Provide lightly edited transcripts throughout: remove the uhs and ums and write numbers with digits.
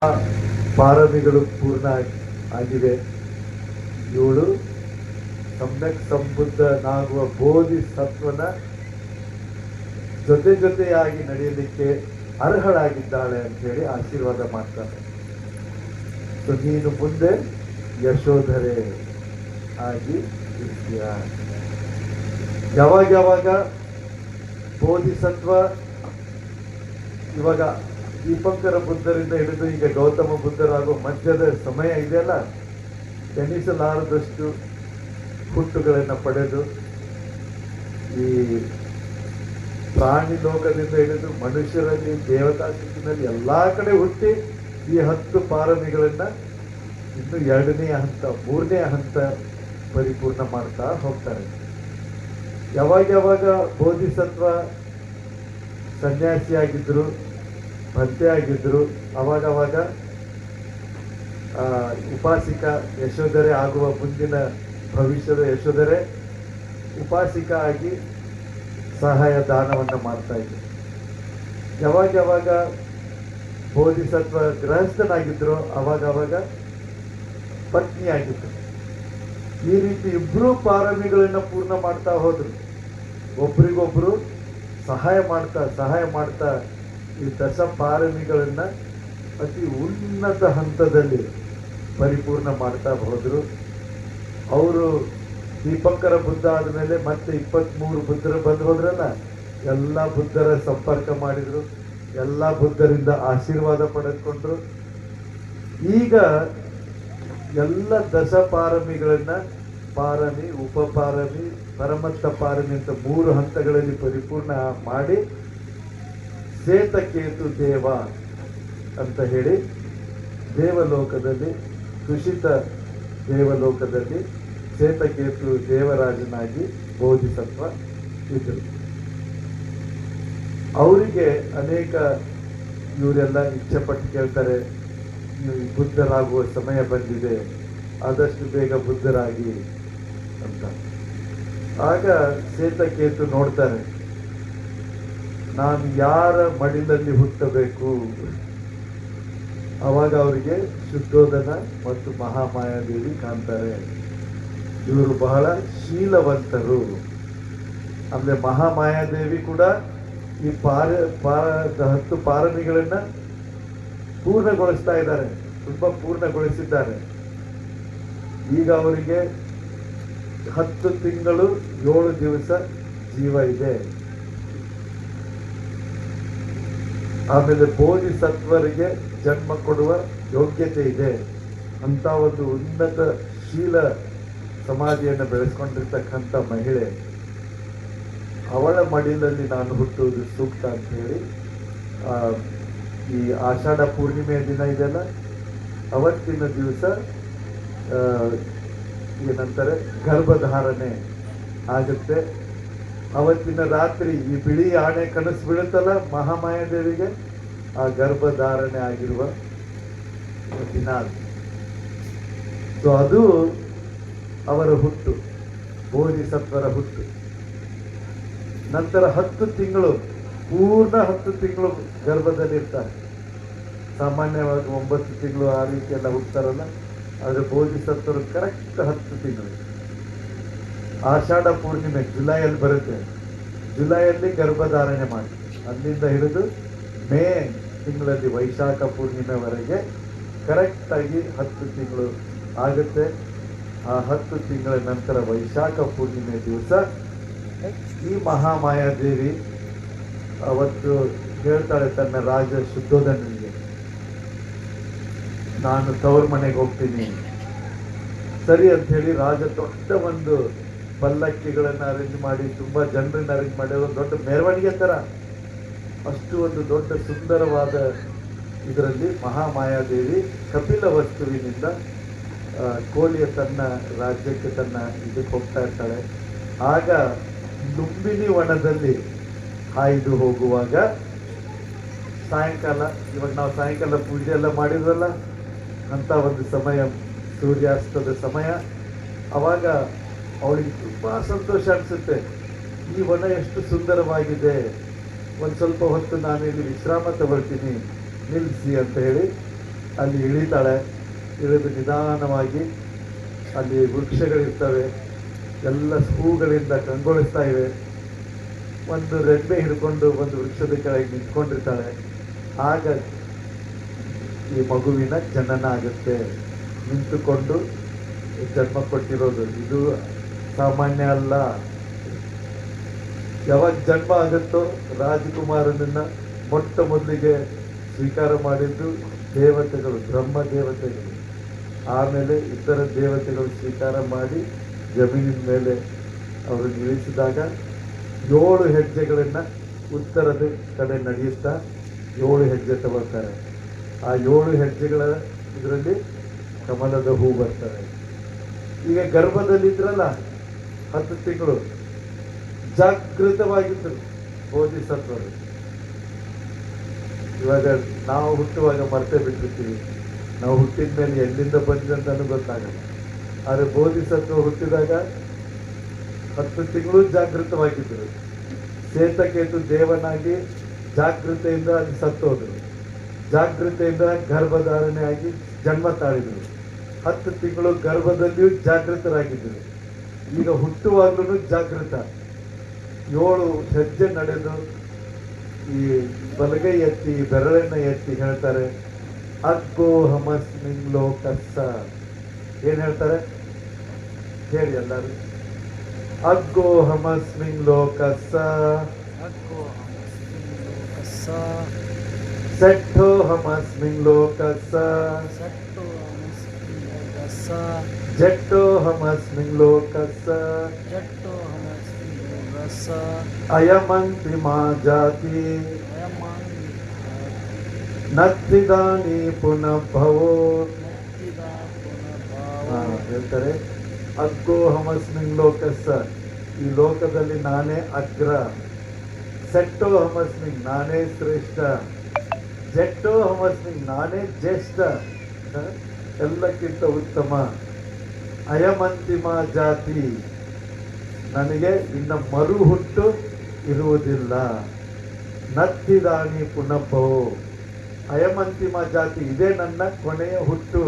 ಪಾರಮಿಗಳು ಪೂರ್ಣ ಆಗಿದೆ. ಇವಳು ಸಮ್ಯಕ್ ಸಂಬುದ್ಧನಾಗುವ ಬೋಧಿಸತ್ವನ ಜೊತೆಯಾಗಿ ನಡೆಯಲಿಕ್ಕೆ ಅರ್ಹಳಾಗಿದ್ದಾಳೆ ಅಂತ ಹೇಳಿ ಆಶೀರ್ವಾದ ಮಾಡ್ತಾರೆ. ಸೊ ನೀನು ಮುಂದೆ ಯಶೋಧರೆ ಆಗಿ ಇರ್ತೀಯ. ಯಾವಾಗ ಬೋಧಿಸತ್ವ ಇವಾಗ ದೀಪಂಕರ ಬುದ್ಧರಿಂದ ಹಿಡಿದು ಈಗ ಗೌತಮ ಬುದ್ಧರಾಗುವ ಮಧ್ಯದ ಸಮಯ ಇದೆಯಲ್ಲ, ಎನಿಸಲಾರದಷ್ಟು ಹುಟ್ಟುಗಳನ್ನು ಪಡೆದು ಈ ಪ್ರಾಣಿ ಲೋಕದಿಂದ ಹಿಡಿದು ಮನುಷ್ಯರಲ್ಲಿ ದೇವತಾ ಸ್ಥಿತಿನಲ್ಲಿ ಎಲ್ಲಾ ಕಡೆ ಹುಟ್ಟಿ ಈ 10 ಪಾರಮಿಗಳನ್ನ ಇನ್ನು 2ನೇ ಹಂತ 3ನೇ ಹಂತ ಪರಿಪೂರ್ಣ ಮಾಡ್ತಾ ಹೋಗ್ತಾರೆ. ಯಾವಾಗ ಬೋಧಿಸತ್ವ ಸನ್ಯಾಸಿಯಾಗಿದ್ರು ಭಂತೆ ಆಗಿದ್ರು ಅವಾಗ ಉಪಾಸಿಕ ಯಶೋಧರೆ ಆಗುವ ಮುಂದಿನ ಭವಿಷ್ಯದ ಯಶೋಧರೆ ಉಪಾಸಿಕ ಆಗಿ ಸಹಾಯ ದಾನವನ್ನು ಮಾಡ್ತಾ ಇದ್ರು. ಯಾವಾಗ ಬೋಧಿಸತ್ವ ಗೃಹಸ್ಥನಾಗಿದ್ರು ಅವಾಗ ಪತ್ನಿ ಆಗಿದ್ರು. ಈ ರೀತಿ ಇಬ್ರು ಪಾರಮಿಗಳನ್ನ ಪೂರ್ಣ ಮಾಡ್ತಾ ಹೋದ್ರು. ಒಬ್ರಿಗೊಬ್ರು ಸಹಾಯ ಮಾಡ್ತಾ ಈ ಪಾರಮಿಗಳನ್ನ ಅತಿ ಉನ್ನತ ಹಂತದಲ್ಲಿ ಪರಿಪೂರ್ಣ ಮಾಡ್ತಾ ಹೋದ್ರು. ಅವರು ದೀಪಂಕರ ಬುದ್ಧ ಆದಮೇಲೆ ಮತ್ತೆ 23 ಬುದ್ಧರು ಬಂದು ಹೋದ್ರಲ್ಲ, ಎಲ್ಲ ಬುದ್ಧರ ಸಂಪರ್ಕ ಮಾಡಿದ್ರು, ಎಲ್ಲ ಬುದ್ಧರಿಂದ ಆಶೀರ್ವಾದ ಪಡೆದುಕೊಂಡ್ರು. ಈಗ ಎಲ್ಲ ಪಾರಮಿಗಳನ್ನ ಪಾರಮಿ, ಉಪಪಾರಮಿ, ಪರಮತ್ತ ಪಾರಮಿ ಅಂತ 3 ಹಂತಗಳಲ್ಲಿ ಪರಿಪೂರ್ಣ ಮಾಡಿ ಶ್ವೇತಕೇತು ದೇವ ಅಂತ ಹೇಳಿ ದೇವಲೋಕದಲ್ಲಿ ತುಷಿತ ದೇವಲೋಕದಲ್ಲಿ ಶ್ವೇತಕೇತು ದೇವರಾಜನಾಗಿ ಬೋಧಿಸತ್ವ ಇದ್ದರು. ಅವರಿಗೆ ಅನೇಕ ಇವರೆಲ್ಲ ಇಚ್ಛೆ ಪಟ್ಟು ಕೇಳ್ತಾರೆ, ಬುದ್ಧರಾಗುವ ಸಮಯ ಬಂದಿದೆ, ಆದಷ್ಟು ಬೇಗ ಬುದ್ಧರಾಗಿ ಅಂತ. ಆಗ ಶ್ವೇತಕೇತು ನೋಡ್ತಾರೆ, ನಾನು ಯಾರ ಮಡಿಲಲ್ಲಿ ಹುಟ್ಟಬೇಕು. ಅವಾಗ ಅವರಿಗೆ ಶುದ್ಧೋಧನ ಮತ್ತು ಮಹಾಮಾಯಾದೇವಿ ಕಾಣ್ತಾರೆ. ಇವರು ಬಹಳ ಶೀಲವಂತರು. ಆಮೇಲೆ ಮಹಾಮಾಯಾದೇವಿ ಕೂಡ ಈ 10 ಪಾರಮಿಗಳನ್ನ ಪೂರ್ಣಗೊಳಿಸ್ತಾ ಇದ್ದಾರೆ, ತುಂಬಾ ಪೂರ್ಣಗೊಳಿಸಿದ್ದಾರೆ. ಈಗ ಅವರಿಗೆ 10 ತಿಂಗಳು 7 ದಿವಸ ಜೀವ ಇದೆ. ಆಮೇಲೆ ಬೋಧಿಸತ್ವರಿಗೆ ಜನ್ಮ ಕೊಡುವ ಯೋಗ್ಯತೆ ಇದೆ ಅಂತ ಒಂದು ಉನ್ನತ ಶೀಲ ಸಮಾಧಿಯನ್ನು ಬೆಳೆಸ್ಕೊಂಡಿರ್ತಕ್ಕಂಥ ಮಹಿಳೆ, ಅವಳ ಮಡಿಲಲ್ಲಿ ನಾನು ಹುಟ್ಟುವುದು ಸೂಕ್ತ ಅಂತ ಹೇಳಿ ಈ ಆಷಾಢ ಪೂರ್ಣಿಮೆಯ ದಿನ ಇದೆಲ್ಲ, ಅವತ್ತಿನ ದಿವಸ ಏನಂತಾರೆ ಗರ್ಭಧಾರಣೆ ಆಗುತ್ತೆ. ಅವತ್ತಿನ ರಾತ್ರಿ ಈ ಬಿಳಿ ಆಣೆ ಕನಸು ಬೀಳುತ್ತಲ್ಲ ಮಹಾಮಾಯಾದೇವಿಗೆ, ಆ ಗರ್ಭಧಾರಣೆ ಆಗಿರುವ ದಿನ. ಸೊ ಅದು ಅವರ ಹುಟ್ಟು, ಬೋಧಿಸತ್ವರ ಹುಟ್ಟು. ನಂತರ 10 ತಿಂಗಳು ಪೂರ್ಣ 10 ತಿಂಗಳು ಗರ್ಭದಲ್ಲಿ ಇರ್ತಾರೆ. ಸಾಮಾನ್ಯವಾಗಿ 9 ತಿಂಗಳು ಆ ರೀತಿ ಎಲ್ಲ ಹುಡ್ತಾರಲ್ಲ, ಆದರೆ ಬೋಧಿಸತ್ವರು ಕರೆಕ್ಟ್ 10 ತಿಂಗಳು. ಆಷಾಢ ಪೂರ್ಣಿಮೆ ಜುಲೈಯಲ್ಲಿ ಬರುತ್ತೆ, ಜುಲೈಯಲ್ಲಿ ಗರ್ಭಧಾರಣೆ ಮಾಡಿ ಅಲ್ಲಿಂದ ಹಿಡಿದು ಮೇ ತಿಂಗಳಲ್ಲಿ ವೈಶಾಖ ಪೂರ್ಣಿಮೆವರೆಗೆ ಕರೆಕ್ಟಾಗಿ 10 ತಿಂಗಳು ಆಗುತ್ತೆ. ಆ 10 ತಿಂಗಳ ನಂತರ ವೈಶಾಖ ಪೂರ್ಣಿಮೆ ದಿವಸ ಈ ಮಹಾಮಾಯಾದೇವಿ ಅವತ್ತು ಹೇಳ್ತಾಳೆ ತನ್ನ ರಾಜ ಶುದ್ಧೋಧನಿಗೆ, ನಾನು ತವ್ರ ಮನೆಗೆ ಹೋಗ್ತೀನಿ. ಸರಿ ಅಂತ ಹೇಳಿ ರಾಜ ದೊಡ್ಡ ಒಂದು ಪಲ್ಲಕ್ಕಿಗಳನ್ನು ಅರೇಂಜ್ ಮಾಡಿ, ತುಂಬಾ ಜನರನ್ನ ಅರೇಂಜ್ ಮಾಡಿ, ಒಂದು ದೊಡ್ಡ ಮೆರವಣಿಗೆ ತರ, ಅಷ್ಟು ಒಂದು ದೊಡ್ಡ ಸುಂದರವಾದ ಇದರಲ್ಲಿ ಮಹಾಮಾಯಾದೇವಿ ಕಪಿಲ ವಸ್ತುವಿನಿಂದ ಕೋಳಿಯ ತನ್ನ ರಾಜ್ಯಕ್ಕೆ ತನ್ನ ಇದಕ್ಕೆ ಹೋಗ್ತಾ ಇರ್ತಾಳೆ. ಆಗ ಲುಂಬಿನಿ ವನದಲ್ಲಿ ಹಾಯ್ದು ಹೋಗುವಾಗ ಸಾಯಂಕಾಲ, ಇವಾಗ ನಾವು ಸಾಯಂಕಾಲ ಪೂಜೆ ಎಲ್ಲ ಮಾಡಿದ್ವಲ್ಲ ಅಂತ ಒಂದು ಸಮಯ, ಸೂರ್ಯಾಸ್ತದ ಸಮಯ. ಅವಾಗ ಅವಳಿಗೆ ತುಂಬಾ ಸಂತೋಷ ಅನಿಸುತ್ತೆ, ಈ ವನ ಎಷ್ಟು ಸುಂದರವಾಗಿದೆ, ಒಂದು ಸ್ವಲ್ಪ ಹೊತ್ತು ನಾನು ಇಲ್ಲಿ ವಿಶ್ರಾಮ ತಗೊಳ್ತೀನಿ, ನಿಲ್ಲಿಸಿ ಅಂತ ಹೇಳಿ ಅಲ್ಲಿ ಇಳಿತಾಳೆ. ಇಳಿದು ನಿಧಾನವಾಗಿ ಅಲ್ಲಿ ವೃಕ್ಷಗಳಿರ್ತವೆ, ಎಲ್ಲ ಹೂಗಳಿಂದ ಕಂಗೊಳಿಸ್ತಾ ಇವೆ. ಒಂದು ರೆಂಬೆ ಹಿಡ್ಕೊಂಡು ಒಂದು ವೃಕ್ಷದ ಕೆಳಗೆ ನಿಂತ್ಕೊಂಡಿರ್ತಾಳೆ. ಆಗ ಈ ಮಗುವಿನ ಜನನ ಆಗುತ್ತೆ. ನಿಂತುಕೊಂಡು ಜನ್ಮ ಕೊಟ್ಟಿರೋದು ಇದು ಸಾಮಾನ್ಯ ಅಲ್ಲ. ಯಾವಾಗ ಜನ್ಮ ಆಗುತ್ತೋ ರಾಜಕುಮಾರನನ್ನ ಮೊಟ್ಟ ಮೊದಲಿಗೆ ಸ್ವೀಕಾರ ಮಾಡಿದ್ದು ದೇವತೆಗಳು, ಬ್ರಹ್ಮ ದೇವತೆಗಳು. ಆಮೇಲೆ ಇತರ ದೇವತೆಗಳು ಸ್ವೀಕಾರ ಮಾಡಿ ಜಮೀನಿನ ಮೇಲೆ ಅವರು ನಿಲ್ಲಿಸಿದಾಗ 7 ಹೆಜ್ಜೆಗಳನ್ನು ಉತ್ತರದ ಕಡೆ ನಡೆಯುತ್ತಾ 7 ಹೆಜ್ಜೆ ತಗೊಳ್ತಾರೆ. ಆ 7 ಹೆಜ್ಜೆಗಳ ಇದರಲ್ಲಿ ಕಮಲದ ಹೂ ಬರ್ತಾರೆ. ಈಗ ಗರ್ಭದಲ್ಲಿದ್ರಲ್ಲ 10 ತಿಂಗಳು ಜಾಗೃತವಾಗಿದ್ದರು ಬೋಧಿಸತ್ವರು. ಇವಾಗ ನಾವು ಹುಟ್ಟುವಾಗ ಮರ್ತೇ ಬಿಟ್ಟಿರ್ತೀವಿ, ನಾವು ಹುಟ್ಟಿದ ಮೇಲೆ ಎಲ್ಲಿಂದ ಬಂದಿದೆ ಅಂತಾನು ಗೊತ್ತಾಗಲ್ಲ. ಆದರೆ ಬೋಧಿಸತ್ವ ಹುಟ್ಟಿದಾಗ 10 ತಿಂಗಳು ಜಾಗೃತವಾಗಿದ್ದರು. ಶ್ವೇತಕೇತು ದೇವನಾಗಿ ಜಾಗೃತೆಯಿಂದ ಅಲ್ಲಿ ಸತ್ತೋದ್ರು. ಜಾಗೃತೆಯಿಂದ ಗರ್ಭಧಾರಣೆ ಆಗಿ ಜನ್ಮ ತಾಳಿದರು. 10 ತಿಂಗಳು ಗರ್ಭದಲ್ಲಿಯೂ ಜಾಗೃತರಾಗಿದ್ದರು. ಈಗ ಹುಟ್ಟುವಾಗ್ಲೂ ಜಾಗೃತ. 7 ಹೆಜ್ಜೆ ನಡೆದು ಈ ಬಲಗೈ ಎತ್ತಿ ಬೆರಳನ್ನ ಎತ್ತಿ ಹೇಳ್ತಾರೆ, ಅಗ್ಗೋ ಹಮಸ್ಮಿನ್ ಲೋಕಸ್ಸ. ಏನ್ ಹೇಳ್ತಾರೆ ಹೇಳಿ ಎಲ್ಲರೂ. ಅಗ್ಗೋ ಹಮಸ್ಮಿನ್ ಲೋಕಸ್ಸ, ಸೆಟ್ಟೋ ಹಮಸ್ಮಿನ್ ಲೋಕಸ್ಸ, ಜಟ್ಟೋ ಹಮಸ್ಮಿನ್ ಲೋಕಸ್ಸ, ಅಯಮಂತಿಮಾ ಜಾತಿ ನತ್ತಿದಾನಿ ಪುನಃ ಭವೋ. ಹೇಳ್ತಾರೆ ಅಗ್ಗೋ ಹಮಸ್ಮಿನ್ ಲೋಕಸ್ಸ, ಈ ಲೋಕದಲ್ಲಿ ನಾನೇ ಅಗ್ರ. ಸೆಟ್ಟೋ ಹಮಸ್ಮಿನ್, ನಾನೇ ಶ್ರೇಷ್ಠ. ಜಟ್ಟೋ ಹಮಸ್ಮಿನ್, ನಾನೇ ಜ್ಯೇಷ್ಠ, ಎಲ್ಲಕ್ಕಿಂತ ಉತ್ತಮ. ಅಯಮಂತಿಮ ಜಾತಿ, ನನಗೆ ಇನ್ನು ಮರು ಹುಟ್ಟು ಇರುವುದಿಲ್ಲ. ನತ್ತಿದಾನಿ ಪುನಃಭವೋ, ಅಯಮಂತಿಮ ಜಾತಿ, ಇದೇ ನನ್ನ ಕೊನೆಯ ಹುಟ್ಟು.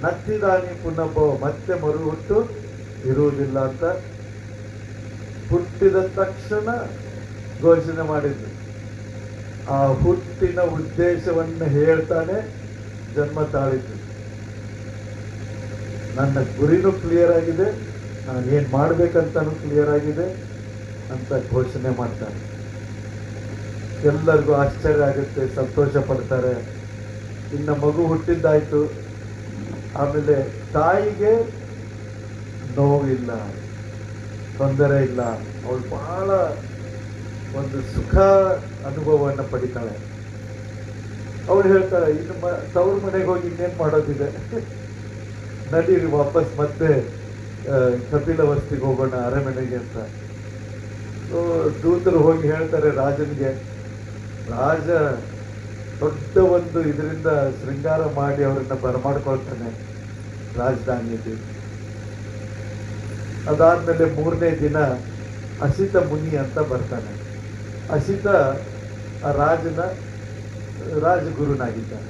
ನತ್ತಿದಾನಿ ಪುನಃಭವೋ, ಮತ್ತೆ ಮರು ಹುಟ್ಟು ಇರುವುದಿಲ್ಲ ಅಂತ ಹುಟ್ಟಿದ ತಕ್ಷಣ ಘೋಷಣೆ ಮಾಡಿದ್ರು. ಆ ಹುಟ್ಟಿನ ಉದ್ದೇಶವನ್ನು ಹೇಳ್ತಾನೆ ಜನ್ಮ ತಾಳಿದ್ರು. ನನ್ನ ಗುರಿನೂ ಕ್ಲಿಯರ್ ಆಗಿದೆ, ನಾನು ಏನು ಮಾಡ್ಬೇಕಂತನೂ ಕ್ಲಿಯರ್ ಆಗಿದೆ ಅಂತ ಘೋಷಣೆ ಮಾಡ್ತಾರೆ. ಎಲ್ಲರಿಗೂ ಆಶ್ಚರ್ಯ ಆಗುತ್ತೆ, ಸಂತೋಷ ಪಡ್ತಾರೆ. ಇನ್ನು ಮಗು ಹುಟ್ಟಿದ್ದಾಯ್ತು. ಆಮೇಲೆ ತಾಯಿಗೆ ನೋವಿಲ್ಲ, ತೊಂದರೆ ಇಲ್ಲ. ಅವಳು ಬಹಳ ಒಂದು ಸುಖ ಅನುಭವವನ್ನು ಪಡಿತಾಳೆ. ಅವಳು ಹೇಳ್ತಾಳೆ, ಇನ್ನು ತವ್ರ ಮನೆಗೆ ಹೋಗಿ ಇನ್ನೇನು ಮಾಡೋದಿದೆ, ನಡೀರಿ ವಾಪಸ್ ಮತ್ತೆ ಕಪಿಲವಸ್ತಿಗೆ ಹೋಗೋಣ ಅರಮನೆಗೆ ಅಂತ. ದೂತರು ಹೋಗಿ ಹೇಳ್ತಾರೆ ರಾಜನಿಗೆ. ರಾಜ ದೊಡ್ಡ ಒಂದು ಇದರಿಂದ ಶೃಂಗಾರ ಮಾಡಿ ಅವರನ್ನ ಬರಮಾಡ್ಕೊಳ್ತಾನೆ ರಾಜಧಾನಿಯಲ್ಲಿ. ಅದಾದ್ಮೇಲೆ 3ನೇ ದಿನ ಅಸಿತ ಮುನಿ ಅಂತ ಬರ್ತಾನೆ. ಅಸಿತ ಆ ರಾಜನ ರಾಜಗುರುನಾಗಿದ್ದಾನೆ.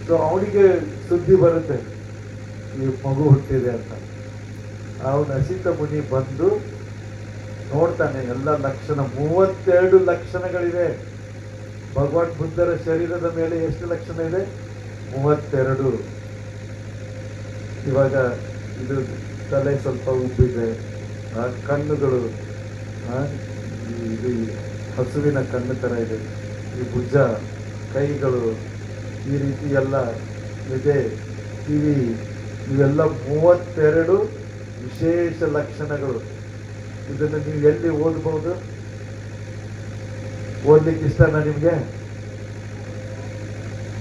ಸೊ ಅವನಿಗೆ ಸುದ್ದಿ ಬರುತ್ತೆ ಈ ಮಗು ಹುಟ್ಟಿದೆ ಅಂತ. ಅವನ ಅಸಿತ ಮುನಿ ಬಂದು ನೋಡ್ತಾನೆ ಎಲ್ಲ ಲಕ್ಷಣ, 32 ಲಕ್ಷಣಗಳಿವೆ. ಭಗವಾನ್ ಬುದ್ಧರ ಶರೀರದ ಮೇಲೆ ಎಷ್ಟು ಲಕ್ಷಣ ಇದೆ? 32. ಇವಾಗ ಇದು ತಲೆ ಸ್ವಲ್ಪ ಉಬ್ಬಿದೆ, ಕಣ್ಣುಗಳು ಇದು ಹಸುವಿನ ಕಣ್ಣು ಥರ ಇದೆ, ಈ ಭುಜ, ಕೈಗಳು ಈ ರೀತಿ ಎಲ್ಲ ಇದೆ, ಕಿವಿ, ಇವೆಲ್ಲ 32 ವಿಶೇಷ ಲಕ್ಷಣಗಳು. ಇದನ್ನು ನೀವು ಎಲ್ಲಿ ಓದಬಹುದು? ಓದ್ಲಿಕ್ಕೆ ಇಷ್ಟನಾ ನಿಮಗೆ?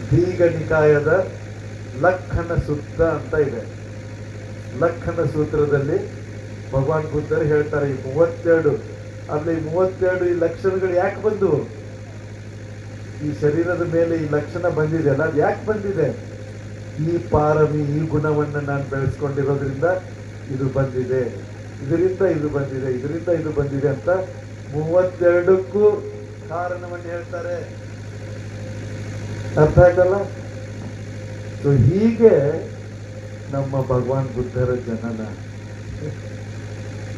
ದೀಘ ನಿಕಾಯದ ಲಕ್ಕನ ಸೂತ್ರ ಅಂತ ಇದೆ. ಲಕ್ಕನ ಸೂತ್ರದಲ್ಲಿ ಭಗವಾನ್ ಬುದ್ಧರು ಹೇಳ್ತಾರೆ ಈ 32 ಅಲ್ಲಿ 32 ಈ ಲಕ್ಷಣಗಳು ಯಾಕೆ ಬಂದು, ಈ ಶರೀರದ ಮೇಲೆ ಈ ಲಕ್ಷಣ ಬಂದಿದೆ ಅಲ್ಲ, ಅದು ಯಾಕೆ ಬಂದಿದೆ? ಈ ಪಾರಮಿ, ಈ ಗುಣವನ್ನು ನಾನು ಬೆಳೆಸ್ಕೊಂಡಿರೋದ್ರಿಂದ ಇದು ಬಂದಿದೆ, ಇದರಿಂದ ಇದು ಬಂದಿದೆ, ಇದರಿಂದ ಇದು ಬಂದಿದೆ ಅಂತ 32ಕ್ಕೂ ಕಾರಣವನ್ನು ಹೇಳ್ತಾರೆ. ಅರ್ಥ ಆಯ್ತಲ್ಲ? ಸೊ ಹೀಗೆ ನಮ್ಮ ಭಗವಾನ್ ಬುದ್ಧರ ಜನನ,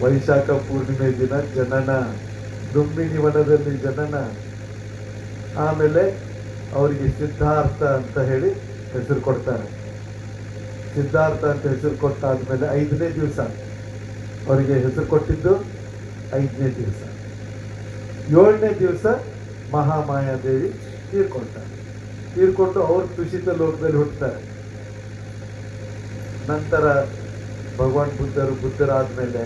ವೈಶಾಖ ಪೂರ್ಣಿಮೆ ದಿನ ಜನನ, ದುಂಬಿನಿ ವನದಲ್ಲಿ ಜನನ. ಆಮೇಲೆ ಅವರಿಗೆ ಸಿದ್ಧಾರ್ಥ ಅಂತ ಹೇಳಿ ಹೆಸರು ಕೊಡ್ತಾರೆ. ಸಿದ್ಧಾರ್ಥ ಅಂತ ಹೆಸರು ಕೊಟ್ಟಾದ್ಮೇಲೆ 5ನೇ ದಿವಸ ಅವರಿಗೆ ಹೆಸರು ಕೊಟ್ಟಿದ್ದು 5ನೇ ದಿವಸ. 7ನೇ ದಿವಸ ಮಹಾಮಾಯಾದೇವಿ ತೀರ್ಕೊಳ್ತಾರೆ. ತೀರ್ಕೊಂಡು ಅವ್ರು ತುಷಿತ ಲೋಕದಲ್ಲಿ ಹುಟ್ಟುತ್ತಾರೆ. ನಂತರ ಭಗವಾನ್ ಬುದ್ಧರಾದ್ಮೇಲೆ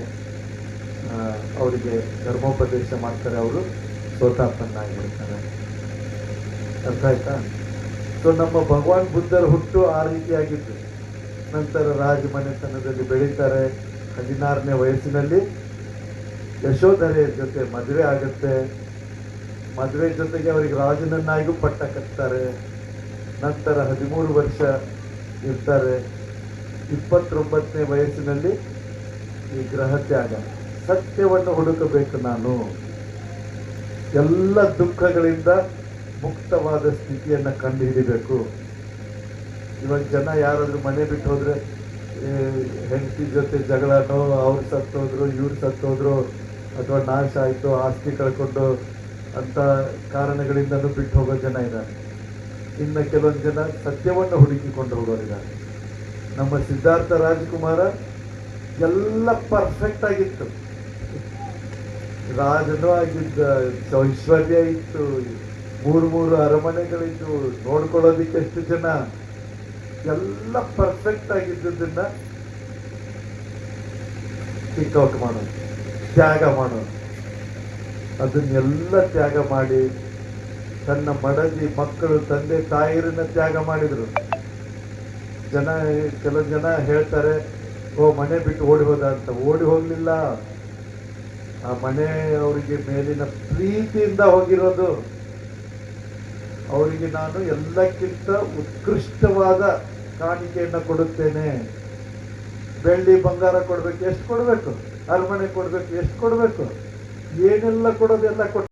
ಅವರಿಗೆ ಧರ್ಮೋಪದೇಶ ಮಾಡ್ತಾರೆ. ಅವರು ಸೋತಾಪನ್ನಾಗಿರ್ತಾರೆ. ಅರ್ಥ ಆಯ್ತಾ? ಸೊ ನಮ್ಮ ಭಗವಾನ್ ಬುದ್ಧರ ಹುಟ್ಟು ಆ ರೀತಿಯಾಗಿತ್ತು. ನಂತರ ರಾಜಮನೆತನದಲ್ಲಿ ಬೆಳೀತಾರೆ. 16ನೇ ವಯಸ್ಸಿನಲ್ಲಿ ಯಶೋಧರೆಯ ಜೊತೆ ಮದುವೆ ಆಗುತ್ತೆ. ಮದುವೆ ಜೊತೆಗೆ ಅವರಿಗೆ ರಾಜನನ್ನಾಗೂ ಪಟ್ಟ ಕಟ್ತಾರೆ. ನಂತರ 13 ವರ್ಷ ಇರ್ತಾರೆ. 29ನೇ ವಯಸ್ಸಿನಲ್ಲಿ ಈ ಗ್ರಹ ತ್ಯಾಗ. ಸತ್ಯವನ್ನು ಹುಡುಕಬೇಕು ನಾನು, ಎಲ್ಲ ದುಃಖಗಳಿಂದ ಮುಕ್ತವಾದ ಸ್ಥಿತಿಯನ್ನು ಕಂಡು ಹಿಡಿಬೇಕು. ಇವಾಗ ಜನ ಯಾರಾದ್ರೂ ಮನೆ ಬಿಟ್ಟು ಹೋದ್ರೆ ಹೆಂಡತಿ ಜೊತೆ ಜಗಳನೋ, ಅವ್ರು ಸತ್ತೋದ್ರು, ಇವ್ರು ಸತ್ತೋದ್ರು, ಅಥವಾ ನಾಶ ಆಯಿತು, ಆಸ್ತಿ ಕಳ್ಕೊಂಡು ಅಂತ ಕಾರಣಗಳಿಂದನೂ ಬಿಟ್ಟು ಹೋಗೋ ಜನ ಇದ್ದಾರೆ. ಇನ್ನು ಕೆಲವೊಂದು ಜನ ಸತ್ಯವನ್ನು ಹುಡುಕಿಕೊಂಡು ಹೋಗೋರಿದ್ದಾರೆ. ನಮ್ಮ ಸಿದ್ಧಾರ್ಥ ರಾಜಕುಮಾರ ಎಲ್ಲ ಪರ್ಫೆಕ್ಟ್ ಆಗಿತ್ತು. ರಾಜನೂ ಆಗಿದ್ದ, ಐಶ್ವರ್ಯ ಇತ್ತು, 3 ಅರಮನೆಗಳಿತ್ತು, ನೋಡ್ಕೊಳ್ಳೋದಿಕ್ಕೆ ಎಷ್ಟು ಜನ, ಎಲ್ಲ ಪರ್ಫೆಕ್ಟ್ ಆಗಿದ್ದನ್ನ ಕಿಕ್ಔಟ್ ಮಾಡೋದು, ತ್ಯಾಗ ಮಾಡೋದು. ಅದನ್ನೆಲ್ಲ ತ್ಯಾಗ ಮಾಡಿ ತನ್ನ ಮಡದಿ, ಮಕ್ಕಳು, ತಂದೆ ತಾಯಿರನ್ನ ತ್ಯಾಗ ಮಾಡಿದ್ರು. ಕೆಲವು ಜನ ಹೇಳ್ತಾರೆ, ಓ ಮನೆ ಬಿಟ್ಟು ಓಡಿ ಹೋದ ಅಂತ. ಓಡಿ ಹೋಗ್ಲಿಲ್ಲ. ಆ ಮನೆ ಅವರಿಗೆ ಮೇಲಿನ ಪ್ರೀತಿಯಿಂದ ಹೋಗಿರೋದು. ಅವರಿಗೆ ನಾನು ಎಲ್ಲಕ್ಕಿಂತ ಉತ್ಕೃಷ್ಟವಾದ ಕಾಣಿಕೆಯನ್ನು ಕೊಡುತ್ತೇನೆ. ಬೆಳ್ಳಿ ಬಂಗಾರ ಕೊಡ್ಬೇಕು, ಎಷ್ಟು ಕೊಡ್ಬೇಕು? ಅರಮನೆ ಕೊಡ್ಬೇಕು, ಎಷ್ಟು ಕೊಡ್ಬೇಕು? ಏನೆಲ್ಲ ಕೊಡೋದೆಲ್ಲ ಕೊಟ್ಟು